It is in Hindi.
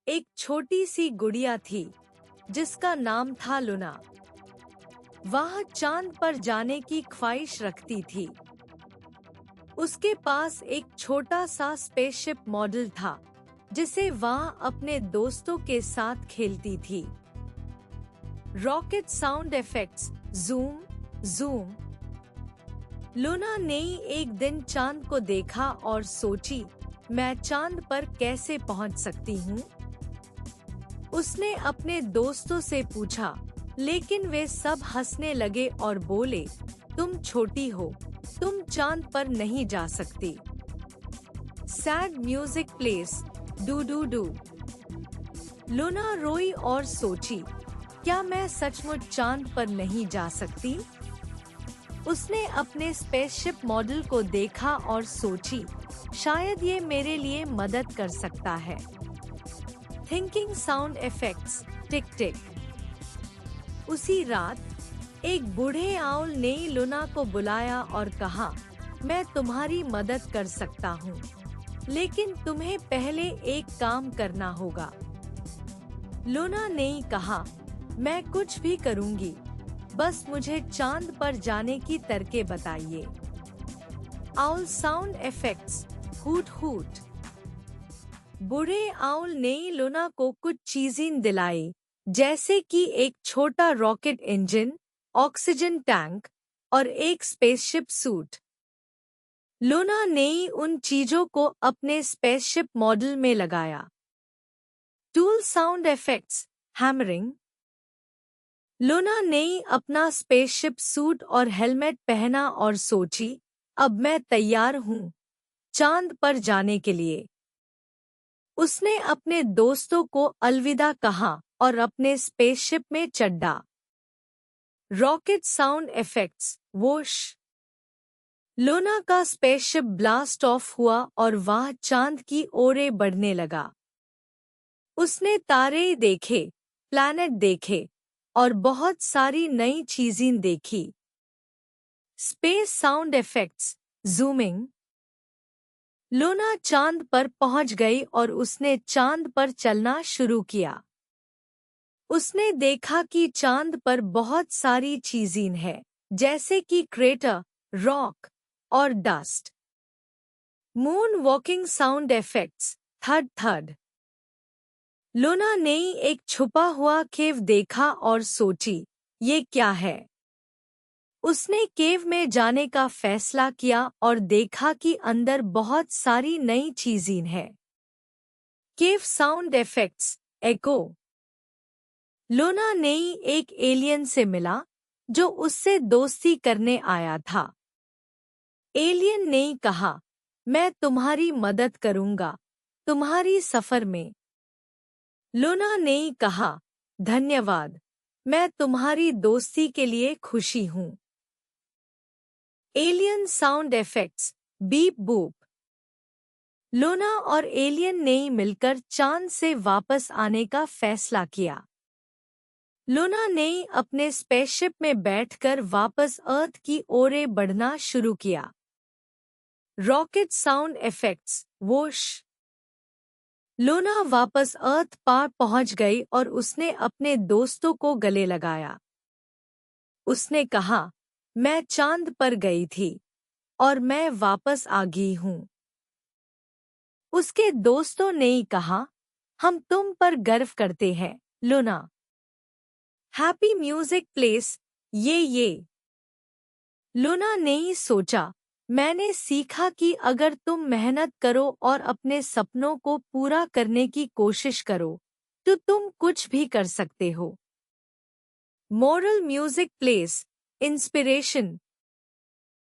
एक छोटी सी गुड़िया थी जिसका नाम था लूना। वह चांद पर जाने की ख्वाहिश रखती थी। उसके पास एक छोटा सा स्पेसशिप मॉडल था जिसे वह अपने दोस्तों के साथ खेलती थी। Rocket sound effects, zoom zoom. Luna ने एक दिन चांद को देखा और सोची, मैं चांद पर कैसे पहुंच सकती हूँ। उसने अपने दोस्तों से पूछा, लेकिन वे सब हंसने लगे और बोले, तुम छोटी हो, तुम चांद पर नहीं जा सकती। Sad music place, do do do. Luna रोई और सोची, क्या मैं सचमुच चांद पर नहीं जा सकती? उसने अपने स्पेसशिप मॉडल को देखा और सोची, शायद ये मेरे लिए मदद कर सकता है। थिंकिंग साउंड इफेक्ट्स, टिक टिक। उसी रात एक बूढ़े आउल ने लूना को बुलाया और कहा, मैं तुम्हारी मदद कर सकता हूँ, लेकिन तुम्हें पहले एक काम करना होगा। लूना ने कहा, मैं कुछ भी करूँगी, बस मुझे चांद पर जाने की तरकीब बताइए। Owl sound effects, hoot hoot. बूढ़े आउल ने लूना को कुछ चीजें दिलाई, जैसे कि एक छोटा रॉकेट इंजन, ऑक्सीजन टैंक और एक स्पेसशिप सूट। लूना ने उन चीजों को अपने स्पेसशिप मॉडल में लगाया। Tool sound effects, hammering. Luna ने अपना स्पेसशिप सूट और हेलमेट पहना और सोची, अब मैं तैयार हूँ चांद पर जाने के लिए। उसने अपने दोस्तों को अलविदा कहा और अपने स्पेसशिप में चढ़ा। Rocket sound effects, wash. Luna का स्पेसशिप ब्लास्ट ऑफ हुआ और वह चांद की ओर बढ़ने लगा। उसने तारे देखे, प्लैनेट देखे और बहुत सारी नई चीजें देखी। Space sound effects, zooming. Luna चांद पर पहुंच गई और उसने चांद पर चलना शुरू किया। उसने देखा कि चांद पर बहुत सारी चीजें हैं, जैसे कि क्रेटर, रॉक और dust. Moon walking sound effects, थड थड। लूना ने एक छुपा हुआ केव देखा और सोची, ये क्या है? उसने केव में जाने का फैसला किया और देखा कि अंदर बहुत सारी नई चीजें हैं। केव साउंड इफेक्ट्स, एको। लूना ने एक एलियन से मिला जो उससे दोस्ती करने आया था। एलियन ने कहा, मैं तुम्हारी मदद करूंगा तुम्हारी सफर में। लूना ने कहा, धन्यवाद, मैं तुम्हारी दोस्ती के लिए खुशी हूँ। Alien sound effects, beep boop. Luna और एलियन ने मिलकर चांद से वापस आने का फैसला किया। लूना ने अपने स्पेसशिप में बैठकर वापस अर्थ की ओर बढ़ना शुरू किया। Rocket sound effects, wash. Luna वापस अर्थ पर पहुंच गई और उसने अपने दोस्तों को गले लगाया। उसने कहा, मैं चांद पर गई थी और मैं वापस आ गई हूँ। उसके दोस्तों ने कहा, हम तुम पर गर्व करते हैं, लूना। हैप्पी म्यूजिक प्लेस, ये। लूना ने सोचा, मैंने सीखा कि अगर तुम मेहनत करो और अपने सपनों को पूरा करने की कोशिश करो, तो तुम कुछ भी कर सकते हो। Moral music place, inspiration,